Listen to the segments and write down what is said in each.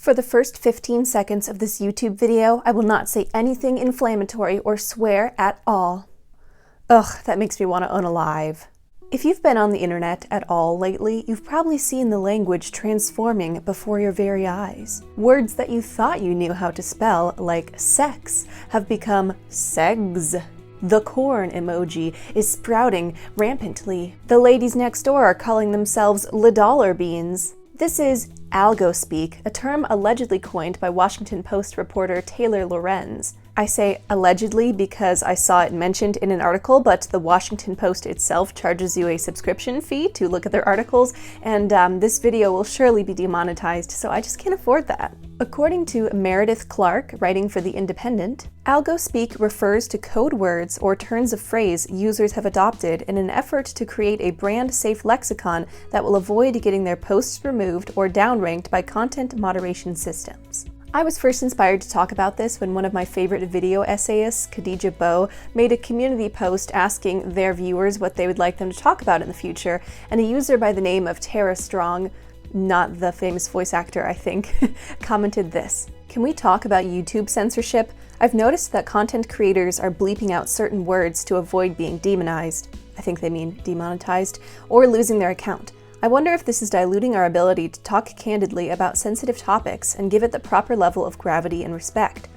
For the first 15 seconds of this YouTube video, I will not say anything inflammatory or swear at all. Ugh, that makes me want to unalive. If you've been on the internet at all lately, you've probably seen the language transforming before your very eyes. Words that you thought you knew how to spell, like sex, have become segs. The corn emoji is sprouting rampantly. The ladies next door are calling themselves $dollar beans. This is algospeak, a term allegedly coined by Washington Post reporter Taylor Lorenz. I say allegedly because I saw it mentioned in an article, but the Washington Post itself charges you a subscription fee to look at their articles, and this video will surely be demonetized, so I just can't afford that. According to Meredith Clark, writing for The Independent, algospeak refers to code words or turns of phrase users have adopted in an effort to create a brand-safe lexicon that will avoid getting their posts removed or downranked by content moderation systems. I was first inspired to talk about this when one of my favorite video essayists, Khadija Bow, made a community post asking their viewers what they would like them to talk about in the future, and a user by the name of Tara Strong, not the famous voice actor, I think, commented this: "Can we talk about YouTube censorship? I've noticed that content creators are bleeping out certain words to avoid being demonized," I think they mean demonetized, "or losing their account. I wonder if this is diluting our ability to talk candidly about sensitive topics and give it the proper level of gravity and respect.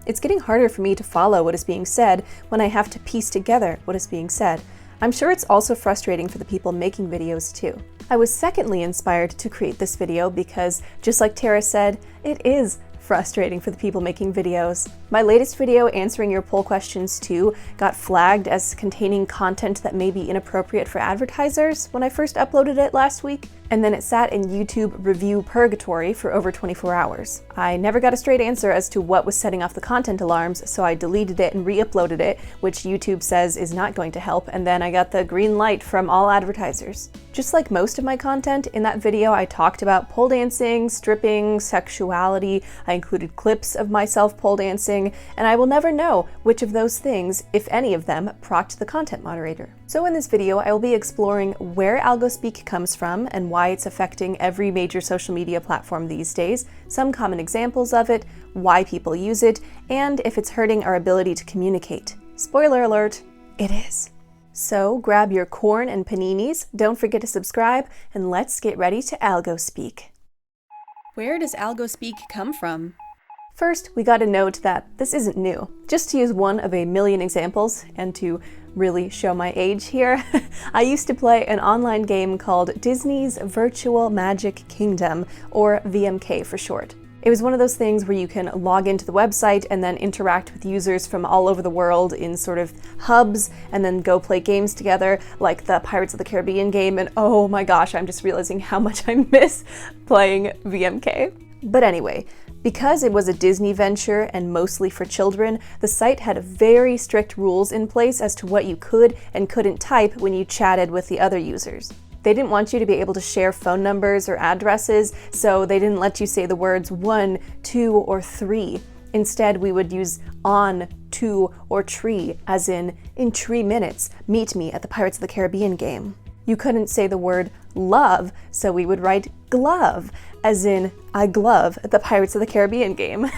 It's getting harder for me to follow what is being said when I have to piece together what is being said. I'm sure it's also frustrating for the people making videos too." I was secondly inspired to create this video because, just like Tara said, it is frustrating for the people making videos. My latest video answering your poll questions too got flagged as containing content that may be inappropriate for advertisers when I first uploaded it last week, and then it sat in YouTube review purgatory for over 24 hours. I never got a straight answer as to what was setting off the content alarms, so I deleted it and re-uploaded it, which YouTube says is not going to help, and then I got the green light from all advertisers. Just like most of my content, in that video I talked about pole dancing, stripping, sexuality. I included clips of myself pole dancing, and I will never know which of those things, if any of them, procced the content moderator. So in this video, I will be exploring where algospeak comes from and why it's affecting every major social media platform these days, some common examples of it, why people use it, and if it's hurting our ability to communicate. Spoiler alert, it is. So grab your corn and paninis, don't forget to subscribe, and let's get ready to algospeak. Where does algospeak come from? First, we gotta note that this isn't new. Just to use one of a million examples, and to really show my age here, I used to play an online game called Disney's Virtual Magic Kingdom, or VMK for short. It was one of those things where you can log into the website and then interact with users from all over the world in sort of hubs, and then go play games together, like the Pirates of the Caribbean game, and oh my gosh, I'm just realizing how much I miss playing VMK. But anyway, because it was a Disney venture and mostly for children, the site had very strict rules in place as to what you could and couldn't type when you chatted with the other users. They didn't want you to be able to share phone numbers or addresses, so they didn't let you say the words 1, 2, or 3. Instead, we would use on, to, or tree, as in 3 minutes, meet me at the Pirates of the Caribbean game. You couldn't say the word love, so we would write glove, as in I glove at the Pirates of the Caribbean game.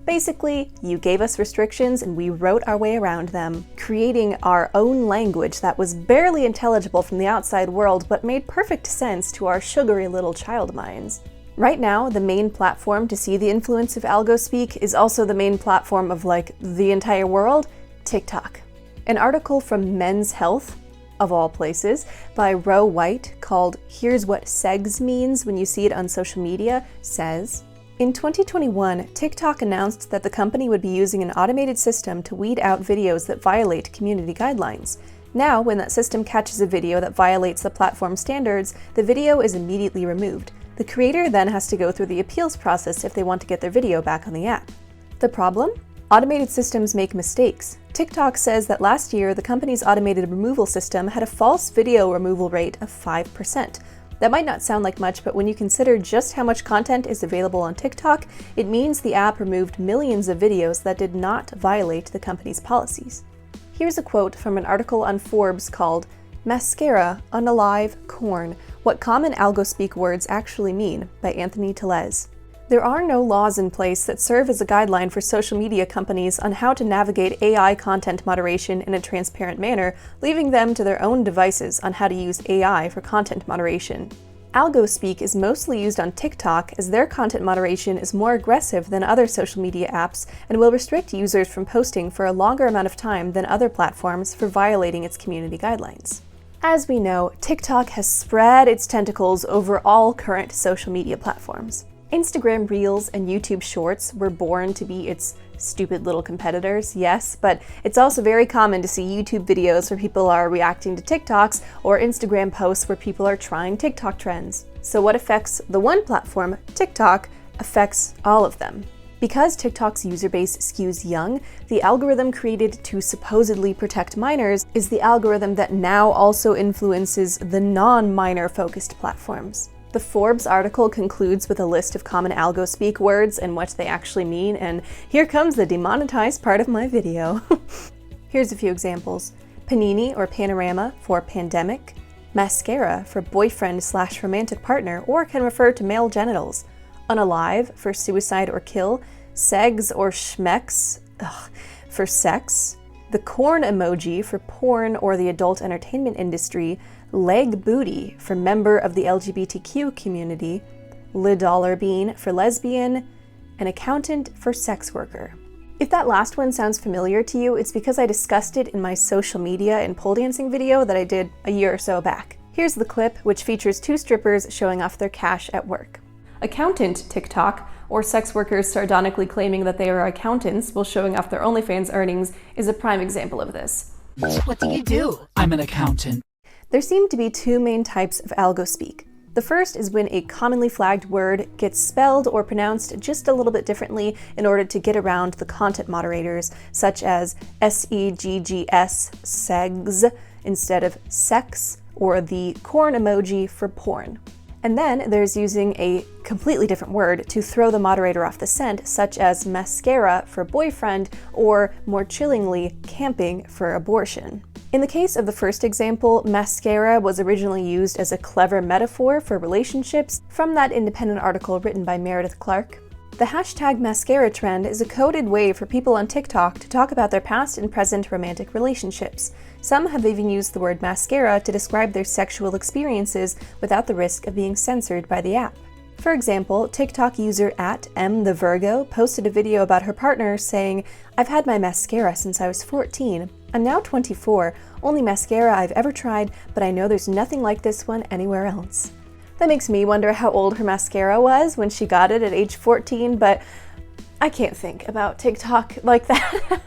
Basically, you gave us restrictions and we wrote our way around them, creating our own language that was barely intelligible from the outside world but made perfect sense to our sugary little child minds. Right now, the main platform to see the influence of algospeak is also the main platform of, like, the entire world, TikTok. An article from Men's Health, of all places, by Ro White, called "Here's What Segs Means When You See It on Social Media," says, in 2021, TikTok announced that the company would be using an automated system to weed out videos that violate community guidelines. Now, when that system catches a video that violates the platform's standards, the video is immediately removed. The creator then has to go through the appeals process if they want to get their video back on the app. The problem? Automated systems make mistakes. TikTok says that last year, the company's automated removal system had a false video removal rate of 5%. That might not sound like much, but when you consider just how much content is available on TikTok, it means the app removed millions of videos that did not violate the company's policies. Here's a quote from an article on Forbes called "Mascara, Unalive, Corn, What Common Algospeak Words Actually Mean" by Anthony Tellez. There are no laws in place that serve as a guideline for social media companies on how to navigate AI content moderation in a transparent manner, leaving them to their own devices on how to use AI for content moderation. Algospeak is mostly used on TikTok as their content moderation is more aggressive than other social media apps and will restrict users from posting for a longer amount of time than other platforms for violating its community guidelines. As we know, TikTok has spread its tentacles over all current social media platforms. Instagram Reels and YouTube Shorts were born to be its stupid little competitors, yes, but it's also very common to see YouTube videos where people are reacting to TikToks or Instagram posts where people are trying TikTok trends. So what affects the one platform, TikTok, affects all of them. Because TikTok's user base skews young, the algorithm created to supposedly protect minors is the algorithm that now also influences the non-minor focused platforms. The Forbes article concludes with a list of common algospeak words and what they actually mean, and here comes the demonetized part of my video. Here's a few examples. Panini or panorama for pandemic, mascara for boyfriend/romantic partner or can refer to male genitals, unalive for suicide or kill, segs or schmex for sex, the corn emoji for porn or the adult entertainment industry, leg booty for member of the LGBTQ community, le dollar bean for lesbian, and accountant for sex worker. If that last one sounds familiar to you, it's because I discussed it in my social media and pole dancing video that I did a year or so back. Here's the clip, which features two strippers showing off their cash at work. Accountant TikTok, or sex workers sardonically claiming that they are accountants while showing off their OnlyFans earnings, is a prime example of this. What do you do? I'm an accountant. There seem to be two main types of algospeak. The first is when a commonly flagged word gets spelled or pronounced just a little bit differently in order to get around the content moderators, such as seggs, segs, instead of sex, or the corn emoji for porn. And then there's using a completely different word to throw the moderator off the scent, such as mascara for boyfriend, or more chillingly, camping for abortion. In the case of the first example, mascara was originally used as a clever metaphor for relationships from that independent article written by Meredith Clark. The hashtag mascara trend is a coded way for people on TikTok to talk about their past and present romantic relationships. Some have even used the word mascara to describe their sexual experiences without the risk of being censored by the app. For example, TikTok user @mthevirgo posted a video about her partner saying, "I've had my mascara since I was 14. I'm now 24, only mascara I've ever tried, but I know there's nothing like this one anywhere else." That makes me wonder how old her mascara was when she got it at age 14, but I can't think about TikTok like that.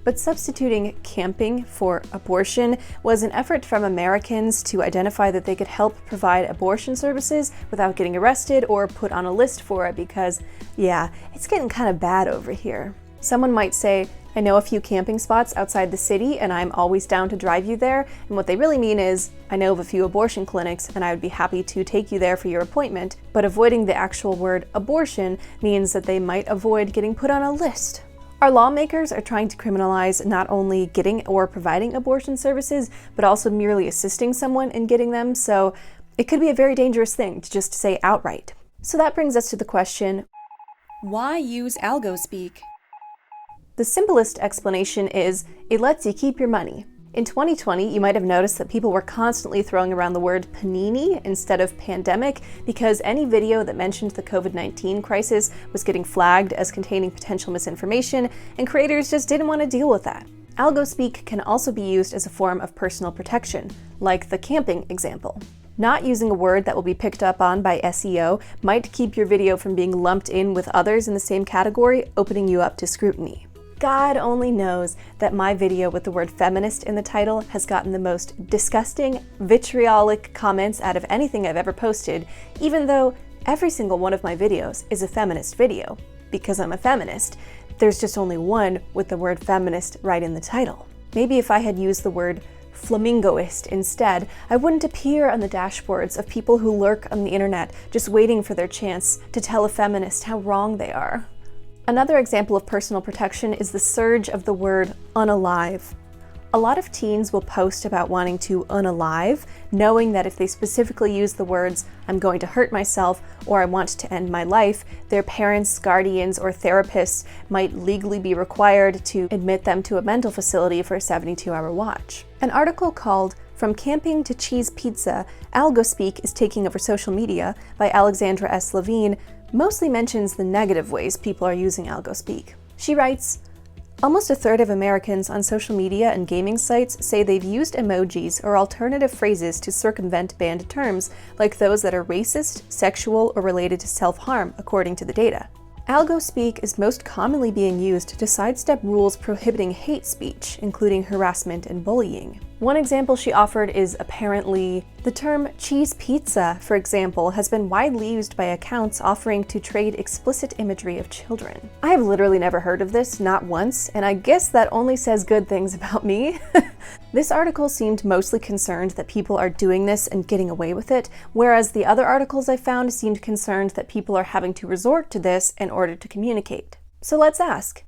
But substituting camping for abortion was an effort from Americans to identify that they could help provide abortion services without getting arrested or put on a list for it because, yeah, it's getting kind of bad over here. Someone might say, "I know a few camping spots outside the city and I'm always down to drive you there," and what they really mean is, "I know of a few abortion clinics and I would be happy to take you there for your appointment," but avoiding the actual word abortion means that they might avoid getting put on a list. Our lawmakers are trying to criminalize not only getting or providing abortion services, but also merely assisting someone in getting them, so it could be a very dangerous thing to just say outright. So that brings us to the question, why use algospeak? The simplest explanation is, it lets you keep your money. In 2020, you might have noticed that people were constantly throwing around the word panini instead of pandemic because any video that mentioned the COVID-19 crisis was getting flagged as containing potential misinformation, and creators just didn't want to deal with that. Algospeak can also be used as a form of personal protection, like the camping example. Not using a word that will be picked up on by SEO might keep your video from being lumped in with others in the same category, opening you up to scrutiny. God only knows that my video with the word feminist in the title has gotten the most disgusting, vitriolic comments out of anything I've ever posted, even though every single one of my videos is a feminist video. Because I'm a feminist, there's just only one with the word feminist right in the title. Maybe if I had used the word flamingoist instead, I wouldn't appear on the dashboards of people who lurk on the internet just waiting for their chance to tell a feminist how wrong they are. Another example of personal protection is the surge of the word unalive. A lot of teens will post about wanting to unalive, knowing that if they specifically use the words, "I'm going to hurt myself" or "I want to end my life," their parents, guardians, or therapists might legally be required to admit them to a mental facility for a 72-hour watch. An article called "From Camping to Cheese Pizza, Algospeak is Taking Over Social Media" by Alexandra S. Levine mostly mentions the negative ways people are using Algospeak. She writes, "Almost a third of Americans on social media and gaming sites say they've used emojis or alternative phrases to circumvent banned terms, like those that are racist, sexual, or related to self-harm, according to the data. Algospeak is most commonly being used to sidestep rules prohibiting hate speech, including harassment and bullying." One example she offered is apparently, the term cheese pizza, for example, has been widely used by accounts offering to trade explicit imagery of children. I have literally never heard of this, not once, and I guess that only says good things about me. This article seemed mostly concerned that people are doing this and getting away with it, whereas the other articles I found seemed concerned that people are having to resort to this in order to communicate. So let's ask,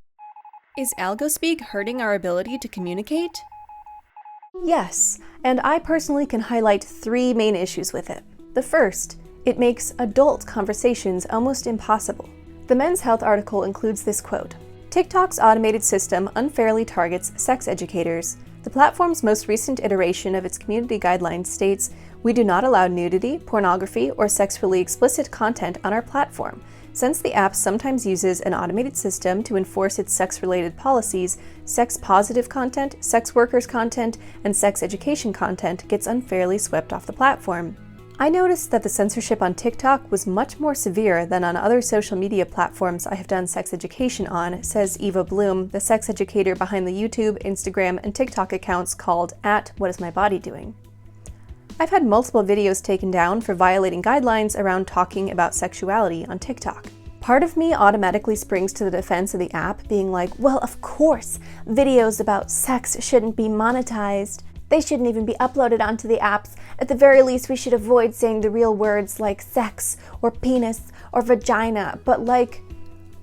is Algospeak hurting our ability to communicate? Yes, and I personally can highlight 3 main issues with it. The first, it makes adult conversations almost impossible. The Men's Health article includes this quote, "TikTok's automated system unfairly targets sex educators. The platform's most recent iteration of its community guidelines states, 'We do not allow nudity, pornography, or sexually explicit content on our platform.' Since the app sometimes uses an automated system to enforce its sex-related policies, sex-positive content, sex workers content, and sex education content gets unfairly swept off the platform." I noticed that the censorship on TikTok was much more severe than on other social media platforms I have done sex education on, says Eva Bloom, the sex educator behind the YouTube, Instagram, and TikTok accounts called @WhatIsMyBodyDoing. I've had multiple videos taken down for violating guidelines around talking about sexuality on TikTok. Part of me automatically springs to the defense of the app, being like, well, of course, videos about sex shouldn't be monetized. They shouldn't even be uploaded onto the apps. At the very least, we should avoid saying the real words like sex or penis or vagina, but like,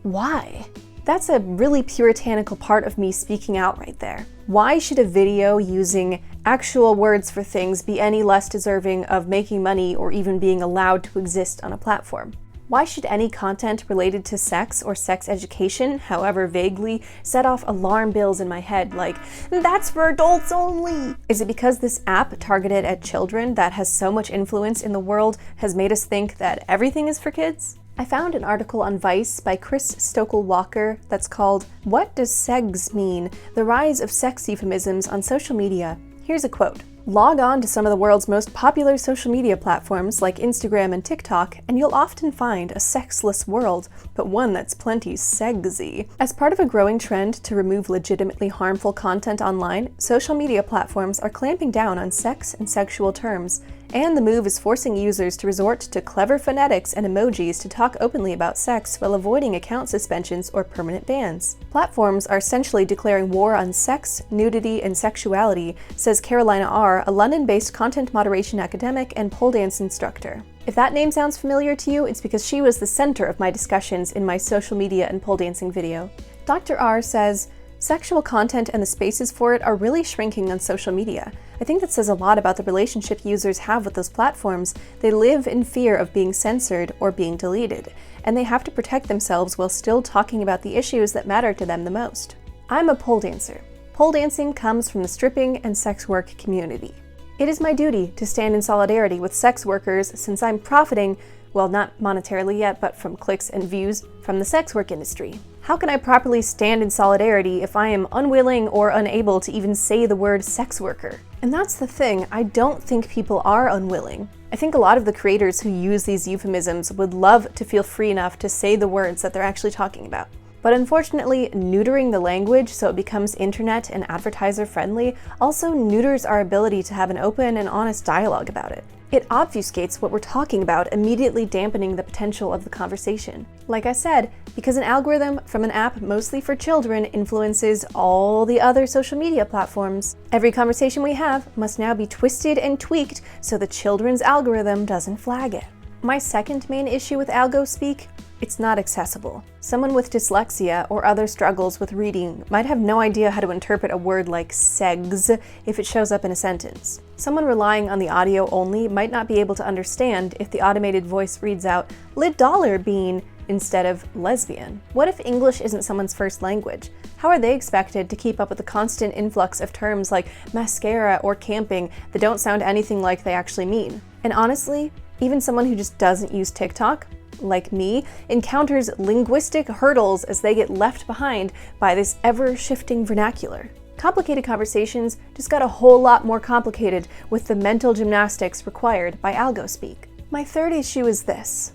why? That's a really puritanical part of me speaking out right there. Why should a video using actual words for things be any less deserving of making money or even being allowed to exist on a platform? Why should any content related to sex or sex education, however vaguely, set off alarm bells in my head like, that's for adults only? Is it because this app targeted at children that has so much influence in the world has made us think that everything is for kids? I found an article on Vice by Chris Stokel-Walker that's called "What Does Segs Mean? The Rise of Sex Euphemisms on Social Media." Here's a quote. "Log on to some of the world's most popular social media platforms like Instagram and TikTok, and you'll often find a sexless world, but one that's plenty segsy." As part of a growing trend to remove legitimately harmful content online, social media platforms are clamping down on sex and sexual terms, and the move is forcing users to resort to clever phonetics and emojis to talk openly about sex while avoiding account suspensions or permanent bans. Platforms are essentially declaring war on sex, nudity, and sexuality, says Carolina R., a London-based content moderation academic and pole dance instructor. If that name sounds familiar to you, it's because she was the center of my discussions in my social media and pole dancing video. Dr. R says, "Sexual content and the spaces for it are really shrinking on social media. I think that says a lot about the relationship users have with those platforms. They live in fear of being censored or being deleted, and they have to protect themselves while still talking about the issues that matter to them the most." I'm a pole dancer. Pole dancing comes from the stripping and sex work community. It is my duty to stand in solidarity with sex workers since I'm profiting, well, not monetarily yet, but from clicks and views from the sex work industry. How can I properly stand in solidarity if I am unwilling or unable to even say the word sex worker? And that's the thing, I don't think people are unwilling. I think a lot of the creators who use these euphemisms would love to feel free enough to say the words that they're actually talking about. But unfortunately, neutering the language so it becomes internet and advertiser friendly also neuters our ability to have an open and honest dialogue about it. It obfuscates what we're talking about, immediately dampening the potential of the conversation. Like I said, because an algorithm from an app mostly for children influences all the other social media platforms, every conversation we have must now be twisted and tweaked so the children's algorithm doesn't flag it. My second main issue with Algospeak, It's not accessible. Someone with dyslexia or other struggles with reading might have no idea how to interpret a word like segs if it shows up in a sentence. Someone relying on the audio only might not be able to understand if the automated voice reads out "lid dollar bean" instead of lesbian. What if English isn't someone's first language? How are they expected to keep up with the constant influx of terms like mascara or camping that don't sound anything like they actually mean? And honestly, even someone who just doesn't use TikTok, like me, encounters linguistic hurdles as they get left behind by this ever-shifting vernacular. Complicated conversations just got a whole lot more complicated with the mental gymnastics required by algospeak. My third issue is this.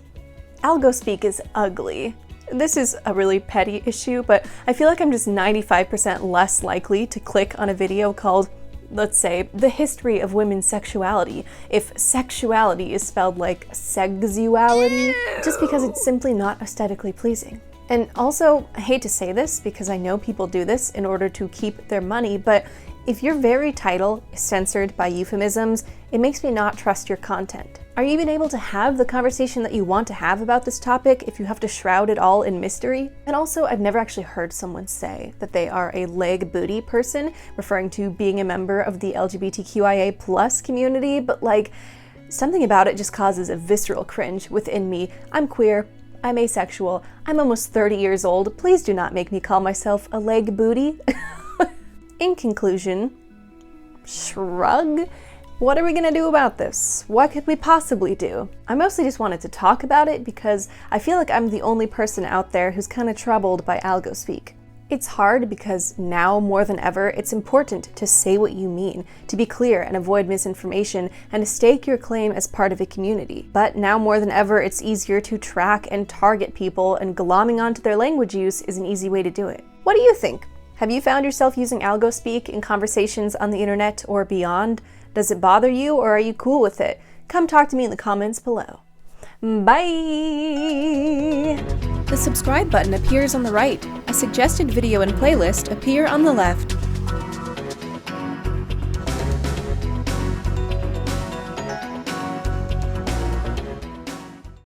Algospeak is ugly. This is a really petty issue, but I feel like I'm just 95% less likely to click on a video called, let's say, The History of Women's Sexuality, if sexuality is spelled like sexuality, just because it's simply not aesthetically pleasing. And also, I hate to say this because I know people do this in order to keep their money, but if your very title is censored by euphemisms, it makes me not trust your content. Are you even able to have the conversation that you want to have about this topic if you have to shroud it all in mystery? And also, I've never actually heard someone say that they are a leg booty person, referring to being a member of the LGBTQIA+ community, but like, something about it just causes a visceral cringe within me. I'm queer, I'm asexual, I'm almost 30 years old, please do not make me call myself a leg booty. In conclusion, shrug. What are we gonna do about this? What could we possibly do? I mostly just wanted to talk about it because I feel like I'm the only person out there who's kind of troubled by algospeak. It's hard because now more than ever, it's important to say what you mean, to be clear and avoid misinformation, and to stake your claim as part of a community. But now more than ever, it's easier to track and target people, and glomming onto their language use is an easy way to do it. What do you think? Have you found yourself using algospeak in conversations on the internet or beyond? Does it bother you, or are you cool with it? Come talk to me in the comments below. Bye! The subscribe button appears on the right. A suggested video and playlist appear on the left.